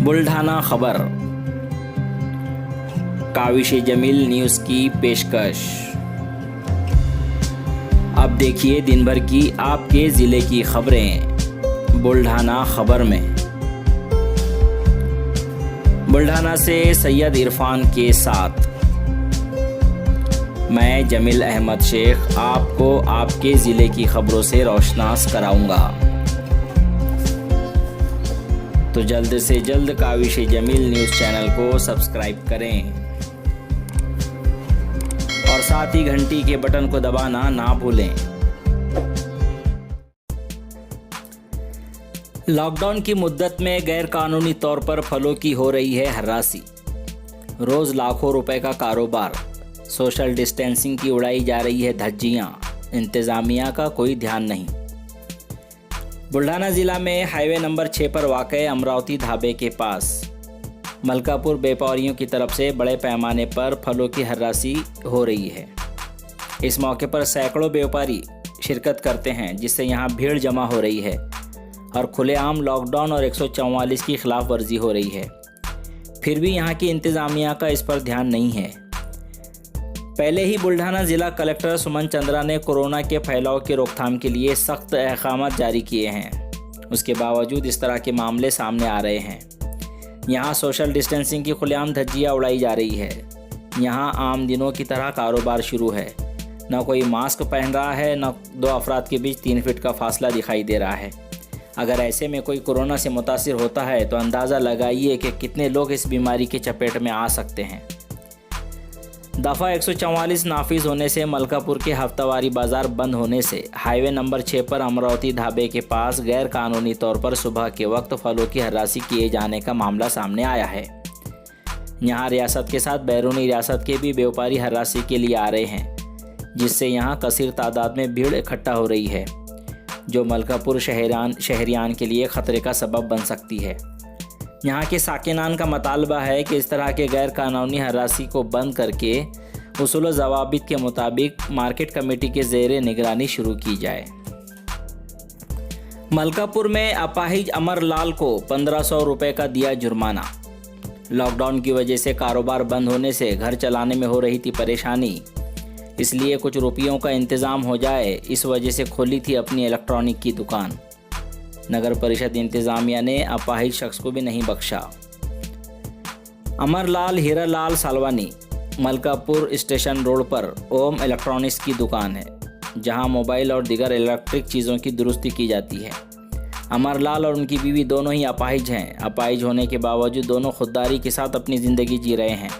बुल्ढाना खबर काविश जमील न्यूज़ की पेशकश। अब देखिए दिन भर की आपके ज़िले की खबरें बुल्ढाना खबर में। बुल्ढाना से सैयद इरफान के साथ मैं जमील अहमद शेख आपको आपके ज़िले की खबरों से रोशनास कराऊंगा। तो जल्द से जल्द काविश जमील न्यूज़ चैनल को सब्सक्राइब करें और साथ ही घंटी के बटन को दबाना ना भूलें। लॉकडाउन की मुद्दत में गैरकानूनी तौर पर फलों की हो रही है हर्रासी। रोज़ लाखों रुपए का कारोबार, सोशल डिस्टेंसिंग की उड़ाई जा रही है धज्जियां, इंतज़ामिया का कोई ध्यान नहीं। बुल्ढाना ज़िला में हाईवे नंबर 6 पर वाक़े अमरावती ढाबे के पास मलकापुर व्यापारियों की तरफ से बड़े पैमाने पर फलों की हर्रासी हो रही है। इस मौके पर सैकड़ों व्यापारी शिरकत करते हैं, जिससे यहाँ भीड़ जमा हो रही है और खुलेआम लॉकडाउन और 144 की खिलाफ वर्जी हो रही है। फिर भी यहाँ की इंतज़ामिया का इस पर ध्यान नहीं है। पहले ही बुल्ढाना ज़िला कलेक्टर सुमन चंद्रा ने कोरोना के फैलाव की रोकथाम के लिए सख्त अहकाम जारी किए हैं। उसके बावजूद इस तरह के मामले सामने आ रहे हैं। यहाँ सोशल डिस्टेंसिंग की खुलेआम धज्जियाँ उड़ाई जा रही है। यहाँ आम दिनों की तरह कारोबार शुरू है। न कोई मास्क पहन रहा है, न 2 अफराद के बीच 3 फीट का फासला दिखाई दे रहा है। अगर ऐसे में कोई कोरोना से मुतासिर होता है तो अंदाज़ा लगाइए कि कितने लोग इस बीमारी की चपेट में आ सकते हैं। दफ़ा 144 नाफिज होने से मलकापुर के हफ्तावारी बाज़ार बंद होने से हाईवे नंबर 6 पर अमरावती ढाबे के पास गैर कानूनी तौर पर सुबह के वक्त फलों की हर्रासी किए जाने का मामला सामने आया है। यहाँ रियासत के साथ बैरूनी रियासत के भी व्यापारी हर्रासी के लिए आ रहे हैं, जिससे यहाँ कसीर तादाद में भीड़ इकट्ठा हो रही है, जो मलकापुर शहरियान के लिए ख़तरे का सबब बन सकती है। यहाँ के साकिनान का मतालबा है कि इस तरह के गैर कानूनी हर्रासी को बंद करके उसूल ज़वाबित के मुताबिक मार्केट कमेटी के ज़ेरे निगरानी शुरू की जाए। मलकापुर में अपाहिज अमर लाल को 1500 रुपये का दिया जुर्माना। लॉकडाउन की वजह से कारोबार बंद होने से घर चलाने में हो रही थी परेशानी, इसलिए कुछ रुपयों का इंतज़ाम हो जाए, इस वजह से खोली थी अपनी इलेक्ट्रॉनिक की दुकान। नगर परिषद इंतज़ामिया ने अपाहिज शख्स को भी नहीं बख्शा। अमरलाल हीरालाल सालवानी मलकापुर स्टेशन रोड पर ओम इलेक्ट्रॉनिक्स की दुकान है, जहां मोबाइल और दीगर इलेक्ट्रिक चीज़ों की दुरुस्ती की जाती है। अमरलाल और उनकी बीवी दोनों ही अपाहिज हैं। अपाहिज होने के बावजूद दोनों खुददारी के साथ अपनी ज़िंदगी जी रहे हैं।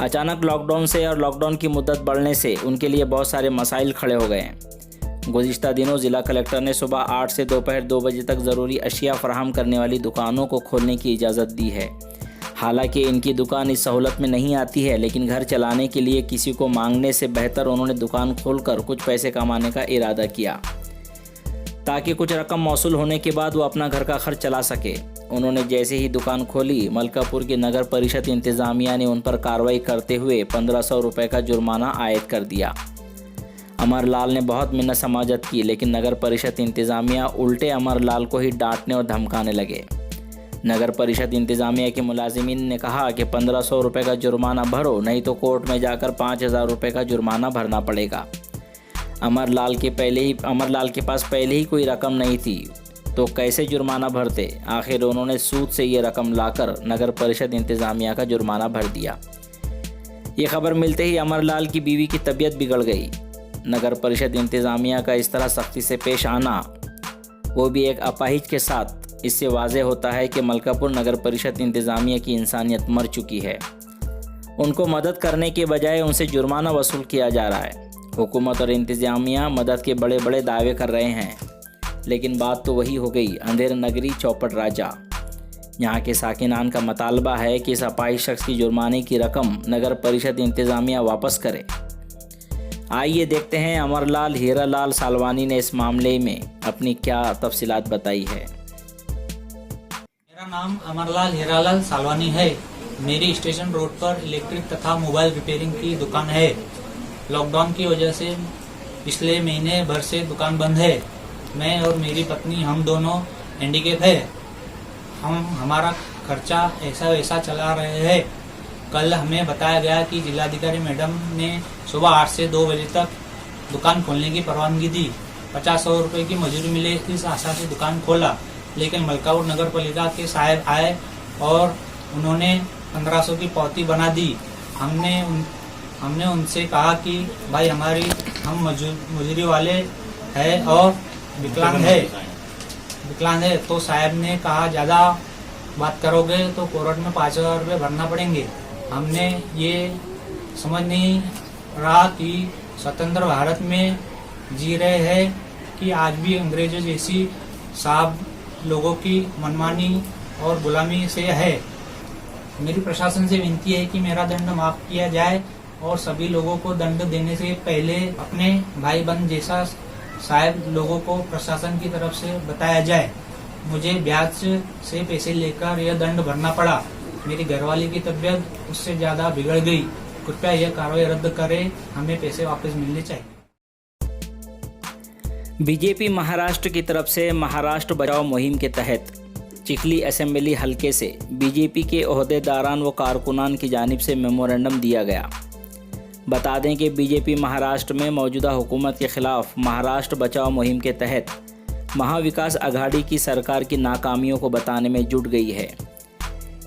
अचानक लॉकडाउन से और लॉकडाउन की मुद्दत बढ़ने से उनके लिए बहुत सारे मसाइल खड़े हो गए हैं। गुज़िश्ता दिनों ज़िला कलेक्टर ने सुबह 8 से दोपहर 2 बजे तक ज़रूरी अशिया फराहम करने वाली दुकानों को खोलने की इजाज़त दी है। हालांकि इनकी दुकान इस सहूलत में नहीं आती है, लेकिन घर चलाने के लिए किसी को मांगने से बेहतर उन्होंने दुकान खोलकर कुछ पैसे कमाने का इरादा किया, ताकि कुछ रकम मौसूल होने के बाद वो अपना घर का खर्च चला सके। उन्होंने जैसे ही दुकान खोली, मलकापुर की नगर परिषद इंतज़ामिया ने उन पर कार्रवाई करते हुए 1500 रुपये का जुर्माना आयद कर दिया। अमरलाल ने बहुत मिन्नत समाजत की, लेकिन नगर परिषद इंतज़ामिया उल्टे अमरलाल को ही डांटने और धमकाने लगे। नगर परिषद इंतज़ामिया के मुलाजिमीन ने कहा कि 1500 रुपये का जुर्माना भरो, नहीं तो कोर्ट में जाकर 5000 रुपये का जुर्माना भरना पड़ेगा। अमरलाल के पास पहले ही कोई रकम नहीं थी, तो कैसे जुर्माना भरते। आखिर उन्होंने सूद से ये रकम लाकर नगर परिषद इंतज़ामिया का जुर्माना भर दिया। ये खबर मिलते ही अमरलाल की बीवी की तबीयत बिगड़ गई। नगर परिषद इंतज़ामिया का इस तरह सख्ती से पेश आना, वो भी एक अपाहिज के साथ, इससे वाज़ेह होता है कि मलकापुर नगर परिषद इंतज़ामिया की इंसानियत मर चुकी है। उनको मदद करने के बजाय उनसे जुर्माना वसूल किया जा रहा है। हुकूमत और इंतज़ामिया मदद के बड़े बड़े दावे कर रहे हैं, लेकिन बात तो वही हो गई, अंधेर नगरी चौपट राजा। यहाँ के साकिनान का मतालबा है कि इस अपाहिज शख्स की जुर्माने की रकम नगर परिषद इंतज़ामिया वापस करे। आइए देखते हैं अमरलाल हीरालाल सालवानी ने इस मामले में अपनी क्या तफसीलात बताई है। मेरा नाम अमरलाल हीरालाल सालवानी है। मेरी स्टेशन रोड पर इलेक्ट्रिक तथा मोबाइल रिपेयरिंग की दुकान है। लॉकडाउन की वजह से पिछले महीने भर से दुकान बंद है। मैं और मेरी पत्नी हम दोनों हैंडीकैप है। हम हमारा खर्चा ऐसा वैसा चला रहे हैं। कल हमें बताया गया कि जिलाधिकारी मैडम ने सुबह 8 से 2 बजे तक दुकान खोलने की परवानगी दी। 50-100 रुपये की मजूरी मिले इस आशा से दुकान खोला, लेकिन मलकापुर नगर पालिका के साहब आए और उन्होंने 1500 की पावती बना दी। हमने उनसे कहा कि भाई हम मजूरी वाले हैं और विकलांग है। तो साहब ने कहा ज़्यादा बात करोगे तो कोर्ट में 5000 रुपये भरना पड़ेंगे। हमने ये समझ नहीं रहा कि स्वतंत्र भारत में जी रहे हैं कि आज भी अंग्रेजों जैसी साहब लोगों की मनमानी और गुलामी से है। मेरी प्रशासन से विनती है कि मेरा दंड माफ किया जाए और सभी लोगों को दंड देने से पहले अपने भाई बहन जैसा साहब लोगों को प्रशासन की तरफ से बताया जाए। मुझे ब्याज से पैसे लेकर यह दंड भरना पड़ा। मेरी घरवाली की तबीयत उससे ज़्यादा बिगड़ गई। कृपया यह कार्रवाई रद्द करें, हमें पैसे वापस मिलने चाहिए। बीजेपी महाराष्ट्र की तरफ से महाराष्ट्र बचाओ मुहिम के तहत चिखली असेंबली हलके से बीजेपी के ओहदेदारान व कारकुनान की जानिब से मेमोरेंडम दिया गया। बता दें कि बीजेपी महाराष्ट्र में मौजूदा हुकूमत के खिलाफ महाराष्ट्र बचाओ मुहिम के तहत महाविकास अघाड़ी की सरकार की नाकामियों को बताने में जुट गई है।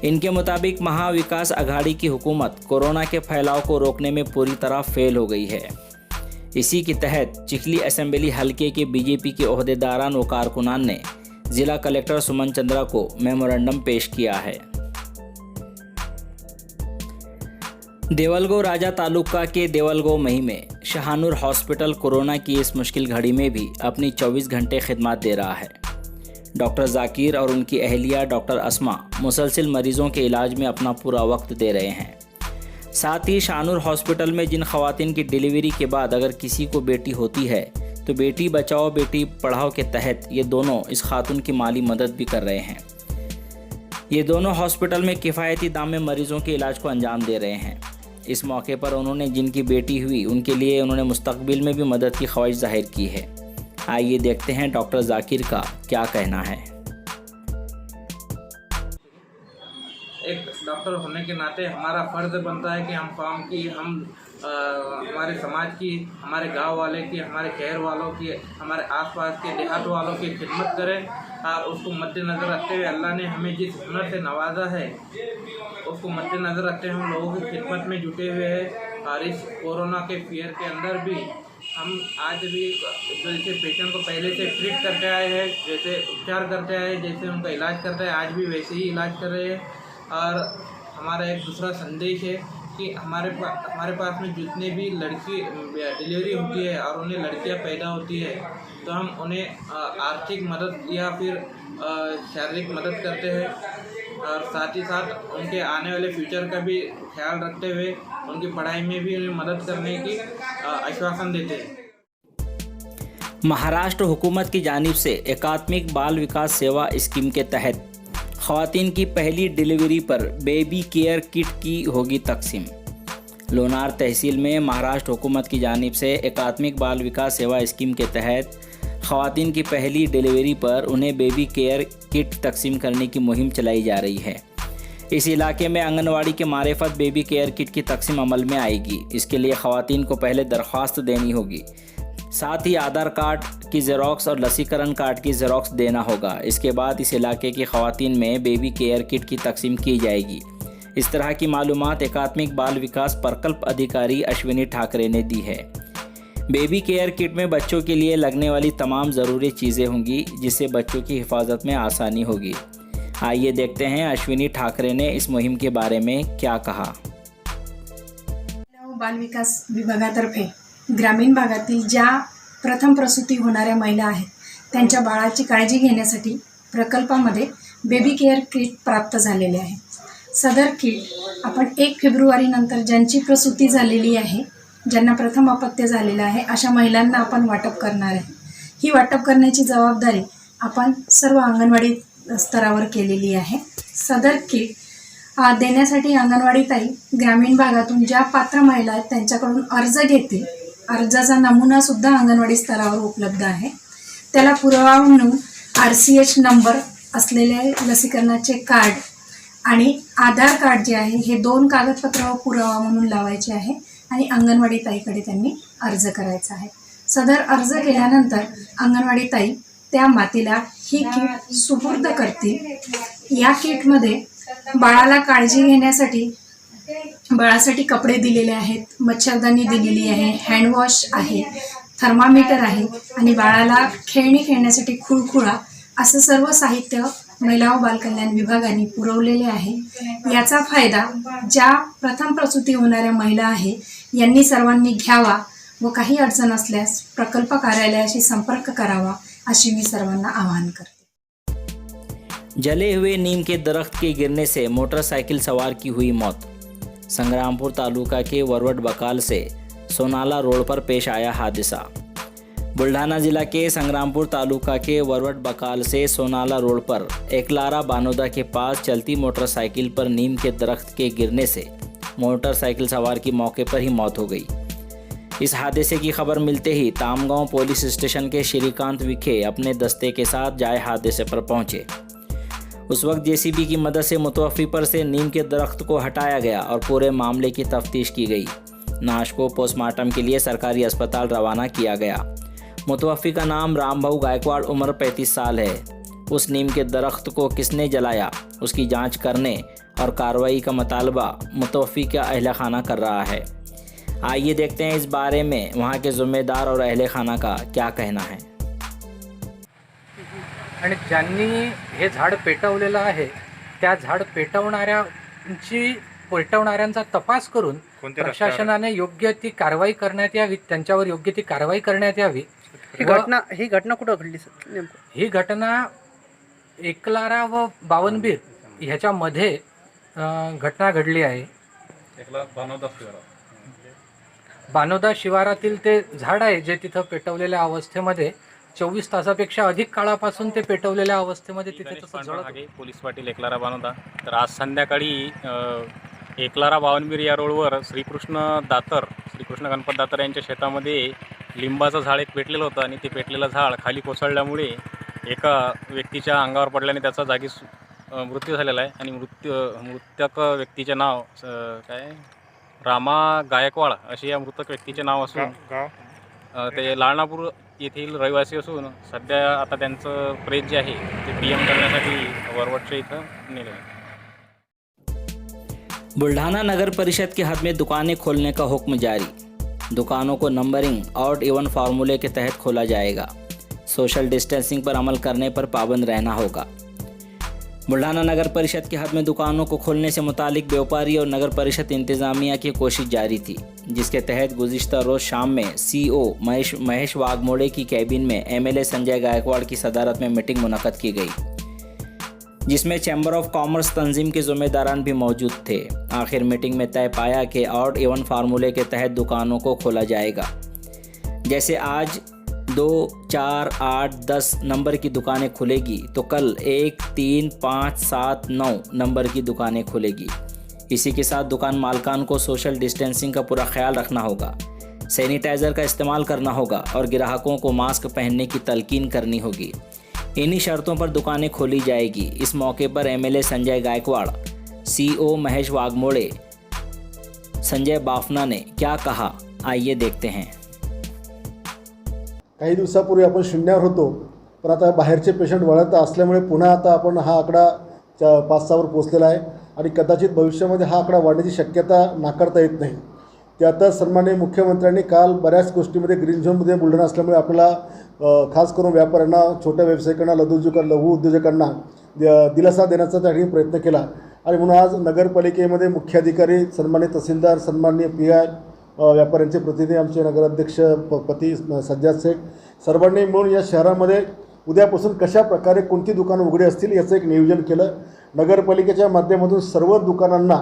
इनके मुताबिक महाविकास अघाड़ी की हुकूमत कोरोना के फैलाव को रोकने में पूरी तरह फेल हो गई है। इसी के तहत चिखली असेंबली हलके के बीजेपी के ओहदेदारान व कारकुनान ने जिला कलेक्टर सुमन चंद्रा को मेमोरेंडम पेश किया है। देवलगांव राजा तालुका के देवलगांव मही में शाहनूर हॉस्पिटल कोरोना की इस मुश्किल घड़ी में भी अपनी 24 घंटे खिदमत दे रहा है। डॉक्टर जाकिर और उनकी अहलिया डॉक्टर अस्मा मुसलसिल मरीजों के इलाज में अपना पूरा वक्त दे रहे हैं। साथ ही शाहनूर हॉस्पिटल में जिन खवातीन की डिलीवरी के बाद अगर किसी को बेटी होती है तो बेटी बचाओ बेटी पढ़ाओ के तहत ये दोनों इस खातून की माली मदद भी कर रहे हैं। ये दोनों हॉस्पिटल में किफ़ायती दाम में मरीजों के इलाज को अंजाम दे रहे हैं। इस मौके पर उन्होंने जिनकी बेटी हुई उनके लिए उन्होंने मुस्तकबिल में भी मदद की ख्वाहिश जाहिर की है। आइए देखते हैं डॉक्टर जाकिर का क्या कहना है। एक डॉक्टर होने के नाते हमारा फ़र्ज़ बनता है कि हम कौम की, हमारे समाज की, हमारे गांव वाले की, हमारे शहर वालों की, हमारे आसपास के देहात वालों की खिदमत करें। और उसको मद्देनज़र रखते हुए अल्लाह ने हमें जिस हुनर से नवाजा है उसको मद्देनज़र रखते हुए हम लोगों की खिदमत में जुटे हुए हैं। और इस कोरोना के फियर के अंदर भी हम आज भी जैसे पेशेंट को पहले से ट्रीट करते आए हैं, जैसे उपचार करते आए, जैसे उनका इलाज करते हैं, आज भी वैसे ही इलाज कर रहे हैं। और हमारा एक दूसरा संदेश है कि हमारे पास में जितने भी लड़की डिलीवरी होती है और उन्हें लड़कियां पैदा होती है तो हम उन्हें आर्थिक मदद या फिर शारीरिक मदद करते हैं और साथ ही साथ उनके आने वाले फ्यूचर का भी ख्याल रखते हुए उनकी पढ़ाई में भी उन्हें मदद करने की आश्वासन देते हैं। महाराष्ट्र हुकूमत की जानिब से एकात्मिक बाल विकास सेवा स्कीम के तहत ख़वातीन की पहली डिलीवरी पर बेबी केयर किट की होगी तकसीम। लोनार तहसील में महाराष्ट्र हुकूमत की जानिब से एकात्मिक बाल विकास सेवा स्कीम के तहत ख़वातीन की पहली डिलीवरी पर उन्हें बेबी केयर किट तकसीम करने की मुहिम चलाई जा रही है। इस इलाके में आंगनवाड़ी के मारिफत बेबी केयर किट की तकसीम अमल में आएगी। इसके लिए ख़वातीन को पहले दरख्वास्त देनी होगी, साथ ही आधार कार्ड की ज़ेरॉक्स और लसीकरण कार्ड की ज़ेरॉक्स देना होगा। इसके बाद इस इलाके की ख़वातीन में बेबी केयर किट की तकसीम की जाएगी। इस तरह की मालूमात एकात्मिक बाल विकास प्रकल्प अधिकारी अश्विनी ठाकरे ने दी है। बेबी केयर किट में बच्चों के लिए लगने वाली तमाम ज़रूरी चीज़ें होंगी जिससे बच्चों की हिफाजत में आसानी होगी। आइए देखते हैं अश्विनी ठाकरे ने इस मुहिम के बारे में क्या कहा। बाल विकास विभागातर्फे ग्रामीण भागातील ज्या प्रथम प्रसूती होणाऱ्या महिला आहेत त्यांच्या बाळाची काळजी घेण्यासाठी प्रकल्पामध्ये बेबी केअर किट प्राप्त झालेले आहे। सदर किट आपण 1 फेब्रुवारीनंतर ज्यांची प्रसूती झालेली आहे, ज्यांना प्रथम अपत्य झालेलं आहे अशा महिलांना आपण वाटप करणार आहे। ही वाटप करण्याची जबाबदारी आपण सर्व अंगणवाडी स्तरावर केलेली आहे। सदर किट देण्यासाठी अंगणवाडी ताई ग्रामीण भागातून ज्या पात्र महिला आहेत त्यांच्याकडून अर्ज घेतील। अर्जाचा नमुना सुद्धा अंगणवाडी स्तरावर उपलब्ध आहे। त्याला पुरावा म्हणून RCH नंबर असलेले लसीकरणाचे कार्ड आणि आधार कार्ड जे आहे हे 2 कागदपत्र पुरावा म्हणून लावायचे आहे आणि अंगणवाडी ताईकडे त्यांनी अर्ज करायचा आहे. सदर अर्ज केल्यानंतर अंगणवाडी ताई त्या मातेला ही किट सुपूर्द करतील. या किटमध्ये बाळाला काळजी घेण्यासाठी बाळासाठी कपडे दिलेले आहेत, मच्छरदाणी दिलेली आहे, हँडवॉश आहे, थर्मामीटर आहे आणि बाळाला खेळणी खेळण्यासाठी खुळखुळा असं सर्व साहित्य महिला व बालकल्याण विभागाने पुरवलेले आहे. याचा फायदा ज्या प्रथम प्रसूती होणाऱ्या महिला आहे यांनी सर्वांनी घ्यावा व काही अडचण असल्यास प्रकल्प कार्यालयाशी संपर्क करावा अशी मी सर्वांना आवाहन करते. जले हुए नीम के दरख्त के गिरने से मोटरसाइकिल सवार की हुई मौत. संग्रामपुर तालुका के वरवट बकाल से सोनाला रोड पर पेश आया हादसा. बुल्ढाना जिला के संग्रामपुर तालुका के वरवट बकाल से सोनाला रोड पर एकलारा बानोदा के पास चलती मोटरसाइकिल पर नीम के दरख्त के गिरने से मोटरसाइकिल सवार की मौके पर ही मौत हो गई. इस हादसे की खबर मिलते ही तामगांव पुलिस स्टेशन के श्रीकांत विखे अपने दस्ते के साथ जाए हादसे पर पहुंचे. उस वक्त जेसीबी की मदद से मुतवफ़ी पर से नीम के दरख्त को हटाया गया और पूरे मामले की तफ्तीश की गई. नाश को पोस्टमार्टम के लिए सरकारी अस्पताल रवाना किया गया. मुतवफ़ी का नाम रामभाऊ गायकवाड़, उम्र 35 साल है. उस नीम के दरख्त को किसने जलाया उसकी जांच करने और कार्रवाई का मुतालबा मुतवफ़ी का अहल खाना कर रहा है. आइए देखते हैं इस बारे में वहाँ के ज़िम्मेदार और अहल खाना का क्या कहना है. आणि ज्यांनी हे झाड पेटवलेलं आहे त्या झाड पेटवणाऱ्यांचा तपास करून प्रशासनाने योग्य ती कारवाई करण्यात यावी, त्यांच्यावर योग्य ती कारवाई करण्यात यावी. ही घटना कुठं घडली सर नेमकं? ही घटना एकलारा व बावनबीर ह्याच्यामध्ये घटना घडली आहे. बानोदा शिवारातील ते झाड आहे जे तिथं पेटवलेल्या अवस्थेमध्ये 24 तासापेक्षा अधिक काळापासून ते पेटवलेल्या अवस्थेमध्ये तिथे तसं जळत आहे. पोलीस पाटील एकलारा बानोदा. तर आज संध्याकाळी एकलारा बावनबीर या रोडवर श्रीकृष्ण गणपत दातर यांच्या शेतामध्ये लिंबाचं झाड एक पेटलेलं होतं आणि ते पेटलेलं झाड खाली कोसळल्यामुळे एका व्यक्तीच्या अंगावर पडल्याने त्याचा जागीच मृत्यू झालेला आहे. आणि मृतक व्यक्तीचे नाव काय रामा गायकवाड असे या मृतक व्यक्तीचे नाव असून ते लाळणापूर येथील रहिवासी असून सध्या आता त्यांचं प्रेत जे आहे ते पीएम करण्यासाठी वरवटच्या इथं नेले आहे. बुल्ढाना नगर परिषद के हद में दुकानें खोलने का हुक्म जारी. दुकानों को नंबरिंग ऑड इवन फार्मूले के तहत खोला जाएगा. सोशल डिस्टेंसिंग पर अमल करने पर पाबंद रहना होगा. बुल्ढाना नगर परिषद के हद में दुकानों को खोलने से मुतालिक व्यापारी और नगर परिषद इंतज़ामिया की कोशिश जारी थी, जिसके तहत गुज़िश्ता रोज़ शाम में सीओ महेश वाघमोड़े की कैबिन में एमएलए संजय गायकवाड़ की सदारत में मीटिंग मुनक़द की गई, जिसमें चैम्बर ऑफ कॉमर्स तंजीम के ज़िम्मेदारान भी मौजूद थे. आखिर मीटिंग में तय पाया कि ऑड इवन फार्मूले के तहत दुकानों को खोला जाएगा. जैसे आज 2, 4, 8, 10 नंबर की दुकानें खुलेगी तो कल 1, 3, 5, 7, 9 नंबर की दुकानें खुलेगी. इसी के साथ दुकान मालकान को सोशल डिस्टेंसिंग का पूरा ख्याल रखना होगा, सैनिटाइज़र का इस्तेमाल करना होगा और ग्राहकों को मास्क पहनने की तलकीन करनी होगी. इन्हीं शर्तों पर दुकानें खोली जाएगी. इस मौके पर एमएलए संजय गायकवाड़, सीओ महेश वाघमोड़े, संजय बाफना ने क्या कहा, आइए देखते हैं. काही दिवसापूर्वी आपण शून्यावर होतो, पण आता बाहेरचे पेशंट वळत असल्यामुळे पुन्हा आता आपण हा आकडा 5-6वर पोचलेला आहे आणि कदाचित भविष्यामध्ये हा आकडा वाढण्याची शक्यता नाकारता येत नाही. त्यातच सन्माननीय मुख्यमंत्र्यांनी काल बऱ्याच गोष्टीमध्ये ग्रीन झोनमध्ये बुलढाणा असल्यामुळे आपल्याला खास करून व्यापाऱ्यांना, छोट्या व्यावसायिकांना, लघु उद्योजकांना दिलासा देण्याचा त्यांनी प्रयत्न केला. आणि म्हणून आज नगरपालिकेमध्ये मुख्याधिकारी, सन्माननीय तहसीलदार, सन्माननीय PI, व्यापाऱ्यांचे प्रतिनिधी, आमचे नगराध्यक्ष पती सज्जाद शेख सर्वांनी मिळून या शहरामध्ये उद्यापासून कशा प्रकारे कोणती दुकानं उघडी असतील याचं एक नियोजन केलं. नगरपालिकेच्या माध्यमातून सर्व दुकानांना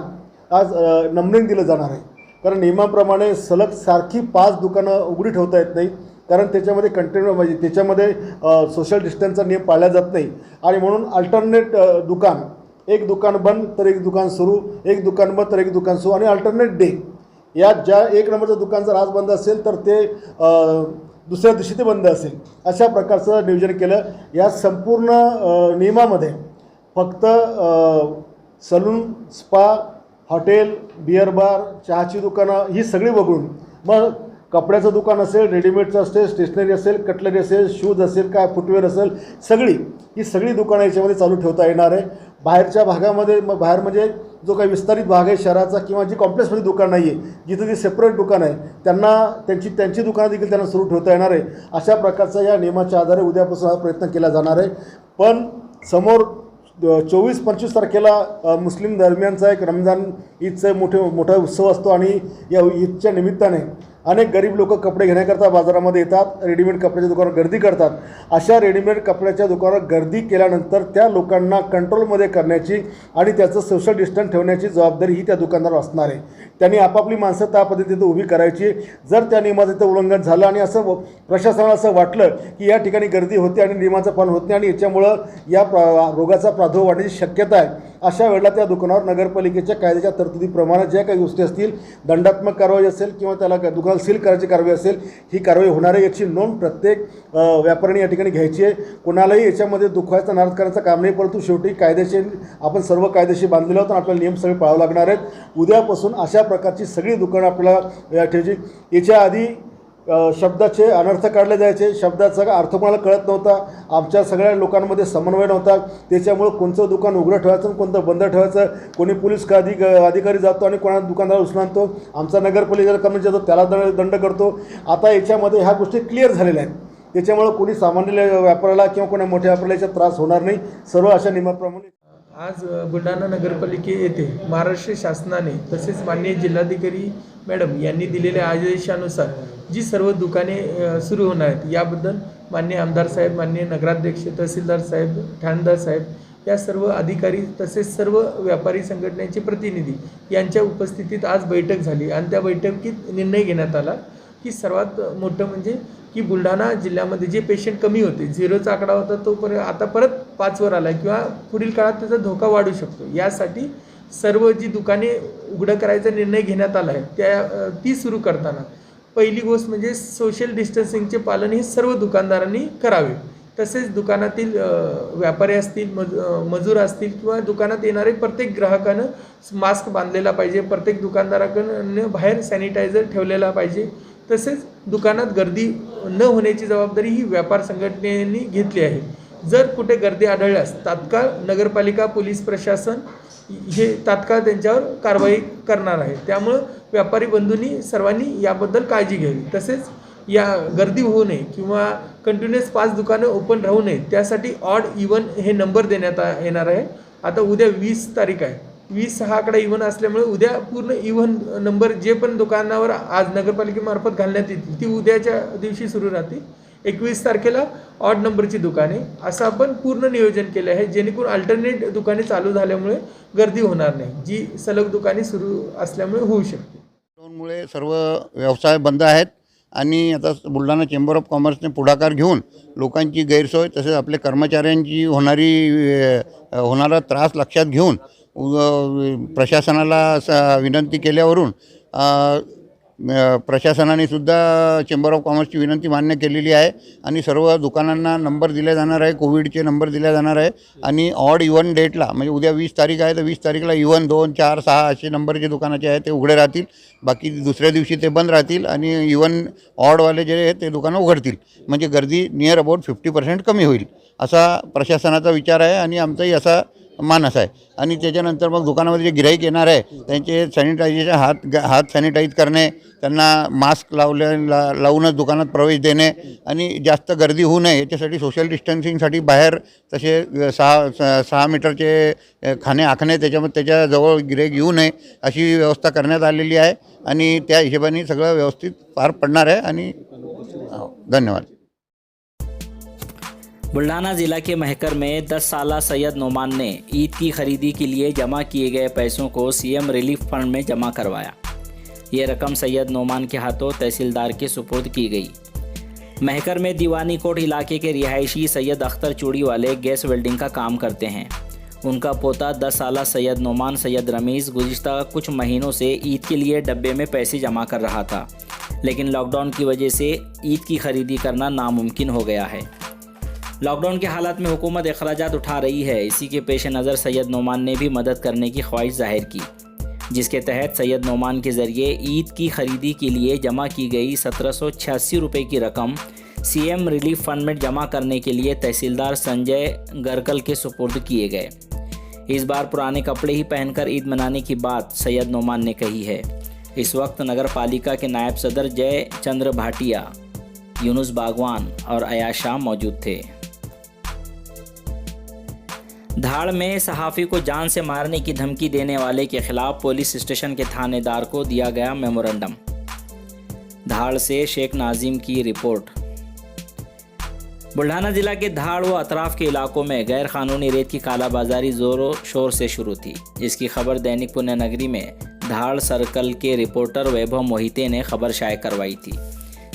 आज नंबरिंग दिलं जाणार आहे, कारण नियमाप्रमाणे सलग सारखी 5 दुकानं उघडी ठेवता येत नाही, कारण त्याच्यामध्ये कंटेनर पाहिजे, त्याच्यामध्ये सोशल डिस्टन्सचा नियम पाळला जात नाही. आणि म्हणून अल्टरनेट दुकान, एक दुकान बंद तर एक दुकान सुरू, एक दुकान बंद तर एक दुकान सुरू आणि अल्टरनेट डे. या ज्या 1 नंबरचं दुकान जर आज बंद असेल तर ते दुसऱ्या दिवशी ते बंद असेल, अशा प्रकारचं नियोजन केलं. या संपूर्ण नियमामध्ये फक्त salon, spa, hotel, beer bar, चहाची दुकानं ही सगळी वगळून, मग कपड्याचं दुकान असेल, रेडीमेडचं असेल, स्टेशनरी असेल, कटलरी असेल, शूज असेल, काय फुटवेअर असेल, ही सगळी दुकानं याच्यामध्ये चालू ठेवता येणार आहे. बाहेरच्या भागामध्ये, मग बाहेर म्हणजे जो काही विस्तारित भाग आहे शहराचा किंवा जी कॉम्प्लेक्समध्ये दुकान नाही आहे, जिथं जी सेपरेट दुकान आहे, त्यांना त्यांची दुकानं देखील त्यांना सुरू ठेवता येणार आहे. अशा प्रकारचा या नियमाच्या आधारे उद्यापासून हा प्रयत्न केला जाणार आहे. पण समोर 24-25 तारखेला मुस्लिम धर्मियांचा एक रमजान ईदचा मोठा उत्सव असतो आणि या ईदच्या निमित्ताने अनेक गरीब लोक कपडे घेण्याकरता बाजारामध्ये येतात, रेडीमेड कपड्याच्या दुकानावर गर्दी करतात. अशा रेडीमेड कपड्याच्या दुकानावर गर्दी केल्यानंतर त्या लोकांना कंट्रोलमध्ये करण्याची आणि त्याचं सोशल डिस्टन्स ठेवण्याची जबाबदारी ही त्या दुकानदारावर असणार आहे. त्यांनी आपापली माणसं त्या पद्धतीने उभी करायची. जर त्या नियमाचं ते उल्लंघन झालं आणि असं प्रशासनाला असं वाटलं की या ठिकाणी गर्दी होते आणि नियमाचं पालन होत नाही आणि याच्यामुळं या रोगाचा प्रादुर्भाव वाढण्याची शक्यता आहे, अशा वेळेला त्या दुकानावर नगरपालिकेच्या कायद्याच्या तरतुदीप्रमाणे ज्या काही गोष्टी असतील, दंडात्मक कारवाई असेल किंवा त्याला दुकान सील करायची कारवाई असेल, ही कारवाई होणार आहे. याची नोंद प्रत्येक व्यापाऱ्याने या ठिकाणी घ्यायची आहे. कोणालाही याच्यामध्ये दुखवायचा नाराज करायचं काम नाही, परंतु शेवटी कायदेशीर आपण सर्व कायदेशीर बांधलेले आहोत आणि आपल्याला नियम सगळे पाळावे लागणार आहेत. उद्यापासून अशा प्रकारची सगळी दुकानं आपल्याला ठेवायची. याच्या आधी शब्दाचे अनर्थ काढले जायचे, शब्दाचा अर्थ कोणाला कळत नव्हता, आमच्या सगळ्या लोकांमध्ये समन्वय नव्हता. त्याच्यामुळं कोणतं दुकान उघडं ठेवायचं आणि कोणतं बंद ठेवायचं, कोणी पोलीस अधिकारी जातो आणि कोणा दुकानदार उचलून आणतो, आमचा नगरपालिकेचा कर्मचारी जातो त्याला दंड करतो. आता याच्यामध्ये ह्या गोष्टी क्लिअर झालेल्या आहेत. त्याच्यामुळं कोणी सामान्य व्यापाऱ्याला किंवा कोणा मोठ्या व्यापाऱ्याला याचा त्रास होणार नाही. सर्व अशा नियमाप्रमाणे आज बुलढाणा नगरपालिके येथे महाराष्ट्र शासनाने तसेच माननीय जिल्हाधिकारी मॅडम यांनी दिलेल्या आदेशानुसार जी सर्व दुकाने सुरू होणार आहेत याबद्दल माननीय आमदार साहेब, माननीय नगराध्यक्ष, तहसीलदार साहेब, ठाणेदार साहेब या सर्व अधिकारी तसेच सर्व व्यापारी संघटनेचे प्रतिनिधी यांच्या उपस्थितीत आज बैठक झाली आणि त्या बैठकीत निर्णय घेण्यात आला की सर्वात मोठं म्हणजे की बुलढाणा जिल्ह्यामध्ये जे पेशंट कमी होते, 0चा आकडा होता तो आता परत 5वर आला किंवा पुढील काळात त्याचा धोका वाढू शकतो. यासाठी सर्व जी दुकाने उघडं करायचा निर्णय घेण्यात आला आहे ती सुरू करताना पहिली गोष्ट म्हणजे सोशल डिस्टन्सिंगचे पालन हे सर्व दुकानदारांनी करावे. तसेच दुकानातील व्यापारी असतील, मजूर असतील किंवा दुकानात येणारे प्रत्येक ग्राहकानं मास्क बांधलेला पाहिजे, प्रत्येक दुकानदाराकडनं बाहेर सॅनिटायझर ठेवलेला पाहिजे. तसेच दुकानात गर्दी न होण्याची जबाबदारी ही व्यापार संघटनेने घेतली आहे. जर कुठे गर्दी आढळल्यास तात्काळ नगरपालिका, पोलीस प्रशासन हे तात्काळ त्यांच्यावर कारवाई करणार आहे. त्यामुळं व्यापारी बंधूंनी सर्वांनी याबद्दल काळजी घ्यावी. तसेच या गर्दी होऊ नये किंवा कंटिन्युअस 5 दुकानं ओपन राहू नये त्यासाठी ऑड इवन हे नंबर देण्यात येणार आहे. आता उद्या 20 तारीख आहे, 20 हा आकडा इव्हन असल्यामुळे उद्या पूर्ण इव्हन नंबर जे पण दुकानावर आज नगरपालिकेमार्फत घालण्यात येतील ती उद्याच्या दिवशी सुरू राहतील. 21 तारखेला ऑड नंबरची दुकाने असं आपण पूर्ण नियोजन केलं आहे जेणेकरून अल्टरनेट दुकाने चालू झाल्यामुळे गर्दी होणार नाही, जी सलग दुकाने सुरू असल्यामुळे होऊ शकते. लॉकडाऊनमुळे सर्व व्यवसाय बंद आहेत आणि आता बुलढाणा चेंबर ऑफ कॉमर्सने पुढाकार घेऊन लोकांची गैरसोय तसेच आपल्या कर्मचाऱ्यांची होणारा त्रास लक्षात घेऊन प्रशासनाला विनंती केल्यावरून प्रशासनाने सुद्धा चेंबर ऑफ कॉमर्सची विनंती मान्य केलेली आहे आणि सर्व दुकानांना नंबर दिले जाणार आहे, कोविडचे नंबर दिले जाणार आहे आणि ऑड इव्हन डेटला म्हणजे उद्या 20 तारीख आहे तर 20 तारीखला इव्हन 2, 4, 6 असे नंबरचे दुकानाचे आहे ते उघडे राहतील. बाकी दुसऱ्या दिवशी ते बंद राहतील आणि इव्हन ऑडवाले जे आहेत ते दुकानं उघडतील. म्हणजे गर्दी नियर अबाउट 50% कमी होईल असा प्रशासनाचा विचार आहे आणि आमचाही असा मानस आहे. आणि त्याच्यानंतर मग दुकानामध्ये जे गिऱ्हाईक येणार आहे त्यांचे सॅनिटायझेशन हात सॅनिटाईज करणे, त्यांना मास्क लावूनच दुकानात प्रवेश देणे आणि जास्त गर्दी होऊ नये याच्यासाठी सोशल डिस्टन्सिंगसाठी बाहेर तसे 6 मीटरचे खाणे आखणे त्याच्याजवळ गिऱ्हाईक येऊ नये अशी व्यवस्था करण्यात आलेली आहे आणि त्या हिशोबाने सगळं व्यवस्थित पार पडणार आहे. आणि धन्यवाद. बुल्ढाना जिला के महकर में 10 साला सैयद नोमान ने ईद की खरीदी के लिए जमा किए गए पैसों को सीएम रिलीफ फंड में जमा करवाया। ये रकम सैयद नोमान के हाथों तहसीलदार के सुपुर्द की गई। महकर में दीवानी कोट इलाके के रिहायशी सैयद अख्तर चूड़ी वाले गैस वेल्डिंग का काम करते हैं। उनका पोता 10 साला सैयद नोमान सैयद रमीज़ गुज़िश्ता कुछ महीनों से ईद के लिए डब्बे में पैसे जमा कर रहा था। लेकिन लॉकडाउन की वजह से ईद की खरीदी करना नामुमकिन हो गया है। लॉकडाउन के हालात में हुकूमत अखराजात उठा रही है। इसी के पेश नज़र सैयद नोमान ने भी मदद करने की ख्वाहिश जाहिर की, जिसके तहत सैयद नोमान के ज़रिए ईद की खरीदी के लिए जमा की गई 1786 रुपये की रकम CM रिलीफ फंड में जमा करने के लिए तहसीलदार संजय गरकल के सुपुर्द किए गए। इस बार पुराने कपड़े ही पहनकर ईद मनाने की बात सैयद नोमान ने कही है। इस वक्त नगर पालिका के नायब सदर जय चंद्र भाटिया, यूनुस बागवान और अयाज शाह मौजूद थे। धाड़ में सहाफ़ी को जान से मारने की धमकी देने वाले के खिलाफ पुलिस स्टेशन के थानेदार को दिया गया मेमोरेंडम। धाड़ से शेख नाजिम की रिपोर्ट। बुल्ढाना जिला के धाड़ व अतराफ के इलाकों में गैर कानूनी रेत की कालाबाजारी जोरों शोर से शुरू थी। इसकी खबर दैनिक पुण्य नगरी में धाड़ सर्कल के रिपोर्टर वैभव मोहिते ने खबर शाये करवाई थी,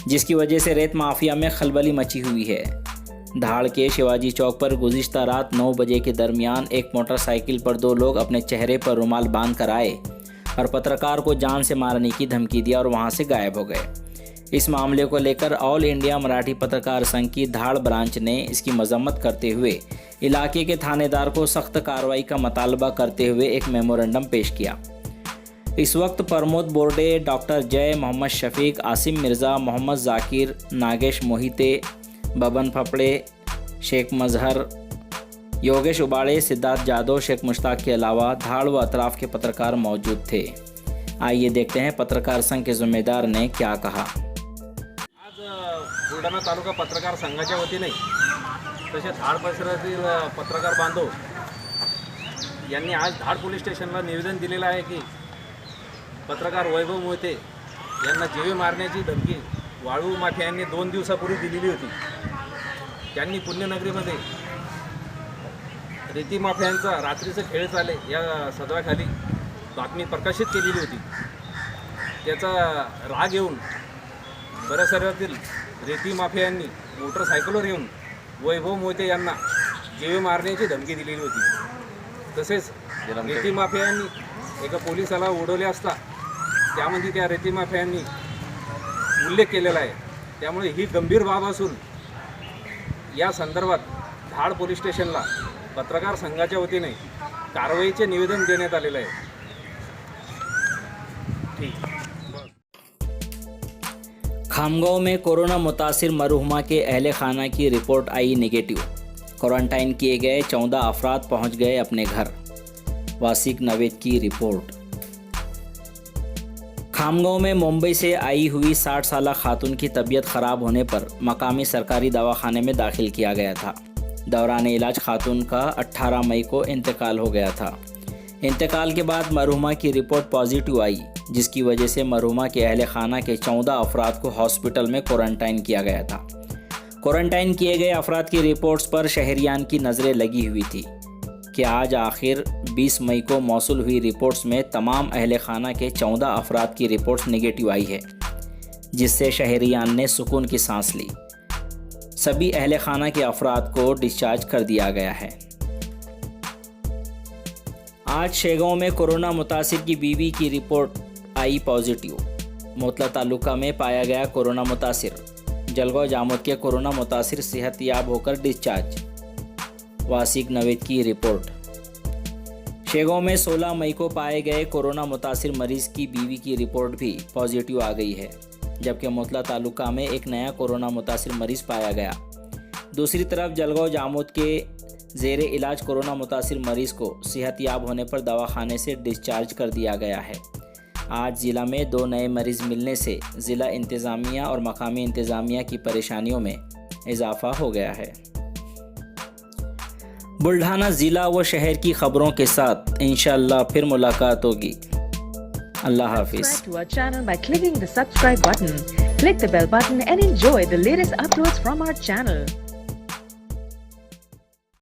जिसकी वजह से रेत माफिया में खलबली मची हुई है। धाड़ के शिवाजी चौक पर गुज़िश्ता रात 9 बजे के दरमियान एक मोटरसाइकिल पर 2 लोग अपने चेहरे पर रुमाल बांध कर आए और पत्रकार को जान से मारने की धमकी दिया और वहां से गायब हो गए। इस मामले को लेकर ऑल इंडिया मराठी पत्रकार संघ की धाड़ ब्रांच ने इसकी मजम्मत करते हुए इलाके के थानेदार को सख्त कार्रवाई का मुतालबा करते हुए एक मेमोरेंडम पेश किया। इस वक्त प्रमोद बोर्डे, डॉक्टर जय, मोहम्मद शफीक, आसिम मिर्ज़ा, मोहम्मद जाकिर, नागेश मोहिते, बबन फपड़े, शेख मजहर, योगेश उबाड़े, सिद्धार्थ जादव, शेख मुश्ताक के अलावा धाड़ व अतराफ के पत्रकार मौजूद थे। आइए देखते हैं पत्रकार संघ के जिम्मेदार ने क्या कहा। आज बुलढाणा तालुका पत्रकार संघाच्या वतीने तसेच धाड परिसरातील पत्रकार बांधव यांनी आज धाड पोलीस स्टेशनला निवेदन दिलेलं आहे की पत्रकार वैभव मोहिते यांना जीवे मारण्याची धमकी वाळू माफियांनी 2 दिवसापूर्वी दिलेली होती। त्यांनी पुण्यनगरीमध्ये रेती माफियांचा रात्रीचे खेळ चाले या सदराखाली बातमी प्रकाशित केलेली होती। त्याचा राग येऊन परिसरातील रेती माफियांनी मोटरसायकलवर येऊन वैभव मोहिते यांना जीवे मारण्याची धमकी दिलेली होती। तसेच रेती माफियांनी एका पोलिसाला उडवले असता त्यामध्ये त्या रेती माफियांनी उल्लेख केलेला आहे। त्यामुळे ही गंभीर बाब असून या संदर्भात धाड पोलीस स्टेशनला पत्रकार संघाच्या वतीने कारवाईचे निवेदन देण्यात आलेले आहे। ठीक। खामगांव में कोरोना मुतासिर मरहुमा के अहले खाना की रिपोर्ट आई नेगेटिव। क्वारंटाइन किए गए 14 अफराद पहुंच गए अपने घर। वासिक नवेद की रिपोर्ट। खामगांव में मुंबई से आई हुई 60 साला खातून की तबीयत ख़राब होने पर मकामी सरकारी दवाखाने में दाखिल किया गया था। दौरान इलाज खातून का 18 मई को इंतकाल हो गया था। इंतकाल के बाद मरहुमा की रिपोर्ट पॉजिटिव आई, जिसकी वजह से मरहुमा के अहले खाना के 14 अफराद को हॉस्पिटल में क्वारंटाइन किया गया था। क्वारंटाइन किए गए अफराद की रिपोर्ट्स पर शहरियान की नज़रें लगी हुई थी कि आज आखिर 20 मई को मौसूल हुई रिपोर्ट्स में तमाम अहले खाना के 14 अफराद की रिपोर्ट्स नेगेटिव आई है, जिससे शहरियान ने सुकून की सांस ली। सभी अहले खाना के अफराद को डिस्चार्ज कर दिया गया है। आज शेगांव में कोरोना मुतासिर की बीवी की रिपोर्ट आई पॉजिटिव। मोतला तालुका में पाया गया कोरोना मुतासिर। जलगांव जामोद के कोरोना मुतासिर सेहतयाब होकर डिस्चार्ज। वासिक नवेद की रिपोर्ट। शेगांव में 16 मई को पाए गए कोरोना मुतासिर मरीज की बीवी की रिपोर्ट भी पॉजिटिव आ गई है, जबकि मोतला तालुका में एक नया कोरोना मुतासिर मरीज पाया गया। दूसरी तरफ जलगांव जामोद के ज़ेरे इलाज कोरोना मुतासिर मरीज़ को सेहतयाब होने पर दवाखाने से डिस्चार्ज कर दिया गया है। आज ज़िला में 2 नए मरीज़ मिलने से ज़िला इंतज़ामिया और मकामी इंतज़ामिया की परेशानियों में इजाफ़ा हो गया है। बुल्ढाना ज़िला व शहर की खबरों के साथ इंशाअल्लाह फिर मुलाकात होगी। अल्लाह हाफिज़। Subscribe to our channel by clicking the subscribe button. Click the bell button and enjoy the latest uploads from our channel.